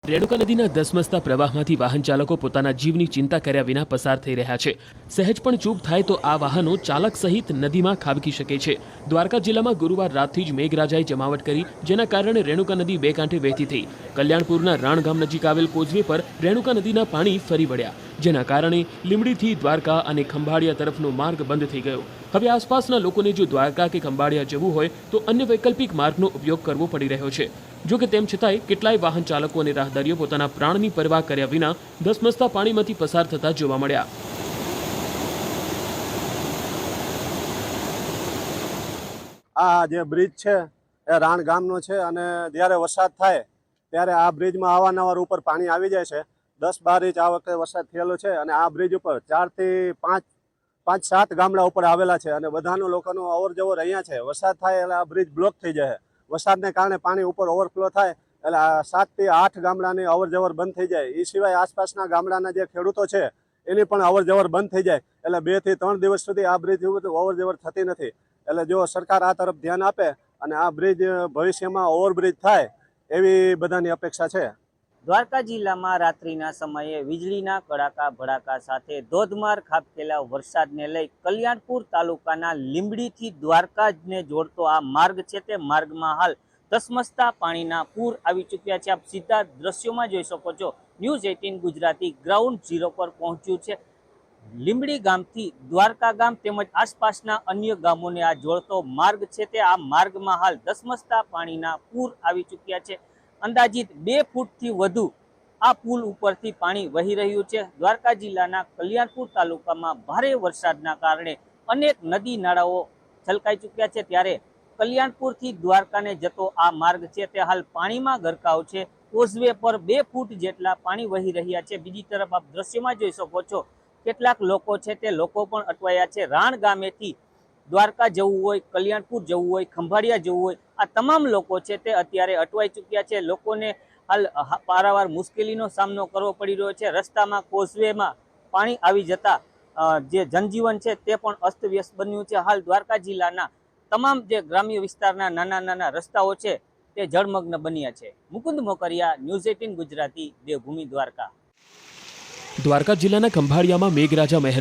રેણુકા નદીના ધસમસતા પ્રવાહમાંથી વાહન ચાલકો પોતાના જીવની ચિંતા કર્યા વિના પસાર થઈ રહ્યા છે। સહેજ પણ ચૂક થાય તો આ વાહનો ચાલક સહિત નદીમાં ખાબકી શકે છે। દ્વારકા જિલ્લામાં ગુરુવાર રાતથી જ મેઘરાજાએ જમાવટ કરી, જેના કારણે રેણુકા નદી બે કાંઠે વહેતી થઈ। કલ્યાણપુરના રાણ ગામ નજીક આવેલ કોઝવે પર રેણુકા નદીના પાણી ફરી વળ્યા, જેના કારણે લીંબડીથી દ્વારકા અને ખંભાળિયા તરફનો માર્ગ બંધ થઈ ગયો। હવે આસપાસના લોકોને જો દ્વારકા કે ખંભાળિયા જવું હોય તો અન્ય વૈકલ્પિક માર્ગનો ઉપયોગ કરવો પડી રહ્યો છે। જો કે તેમ છતાંય કેટલાય વાહન ચાલકો અને રાહદારીઓ પોતાના પ્રાણની પરવા કર્યા વિના ધસમસતા પાણીમાંથી પસાર થતા જોવા મળ્યા। આ જે બ્રિજ છે એ રાણ ગામનો છે અને જ્યારે વરસાદ થાય ત્યારે આ બ્રિજમાં અવારનવાર ઉપર પાણી આવી જાય છે। 10-12 ઇંચ આ વખતે વરસાદ થયેલો છે અને આ બ્રિજ ઉપર 4 થી 5-7 ગામડા ઉપર આવેલા છે અને બધાનું લોકોનું અવર જવર અહીંયા છે। વરસાદ થાય એટલે આ બ્રિજ બ્લોક થઈ જાય। વરસાદને કારણે પાણી ઉપર ઓવરફ્લો થાય એટલે 7 થી 8 ગામડાની અવર જવર બંધ થઈ જાય। એ સિવાય આસપાસના ગામડાના જે ખેડૂતો છે એની પણ અવર જવર બંધ થઈ જાય એટલે 2 થી 3 દિવસ સુધી આ બ્રિજ અવર જવર થતી નથી। એટલે જો સરકાર આ તરફ ધ્યાન આપે અને આ બ્રિજ ભવિષ્યમાં ઓવરબ્રિજ થાય એવી બધાની અપેક્ષા છે। દ્વારકા જિલ્લામાં રાત્રિના સમયે વીજળીના કડાકા ભડાકા સાથે ધોધમાર ખાબકેલા વરસાદને લઈ કલ્યાણપુર તાલુકાના લીંબડીથી દ્વારકાને જોડતો આ માર્ગ છે તે માર્ગમાં હાલ ધસમસતા પાણીના પૂર આવી ચૂક્યા છે। આપ સીધા દ્રશ્યોમાં જોઈ શકો છો। ન્યૂઝ 18 ગુજરાતી ગ્રાઉન્ડ ઝીરો પર પહોંચ્યું છે। લીંબડી ગામથી દ્વારકા ગામ તેમજ આસપાસના અન્ય ગામોને આ જોડતો માર્ગ છે તે આ માર્ગમાં હાલ ધસમસતા પાણીના પૂર આવી ચૂક્યા છે। અંદાજિત 2 ફૂટથી વધુ આ પુલ ઉપરથી પાણી વહી રહ્યું છે। દ્વારકા જિલ્લાના કલ્યાણપુર તાલુકામાં ભારે વરસાદના કારણે અનેક નદી નાળાઓ છલકાઈ ચૂક્યા છે, ત્યારે કલ્યાણપુરથી દ્વારકાને જતો આ માર્ગ છે તે હાલ પાણીમાં ગરકાવ છે। કોઝવે પર 2 ફૂટ જેટલા પાણી વહી રહ્યા છે। બીજી તરફ આપ દ્રશ્યમાં જોઈ શકો છો, કેટલાક લોકો છે તે લોકો પણ અટવાયા છે। રાણ ગામેથી દ્વારકા જવું હોય, કલ્યાણપુર જવું હોય, ખંભાળિયા જવું હોય, આ તમામ લોકો છે તે અત્યારે અટવાઈ ચૂક્યા છે। લોકોને હાલ પારાવાર મુશ્કેલીનો સામનો કરવો પડી રહ્યો છે। રસ્તામાં કોઝવેમાં પાણી આવી જતા જે જનજીવન છે તે પણ અસ્તવ્યસ્ત બન્યું છે। હાલ દ્વારકા જિલ્લાના તમામ જે ગ્રામ્ય વિસ્તારના નાના નાના રસ્તાઓ છે તે જળમગ્ન બન્યા છે। મુકુંદ મોકરિયા, ન્યૂઝ 18 ગુજરાતી, દેવભૂમિ દ્વારકા। દ્વારકા જિલ્લાના ખંભાળિયામાં મેઘરાજા મહેર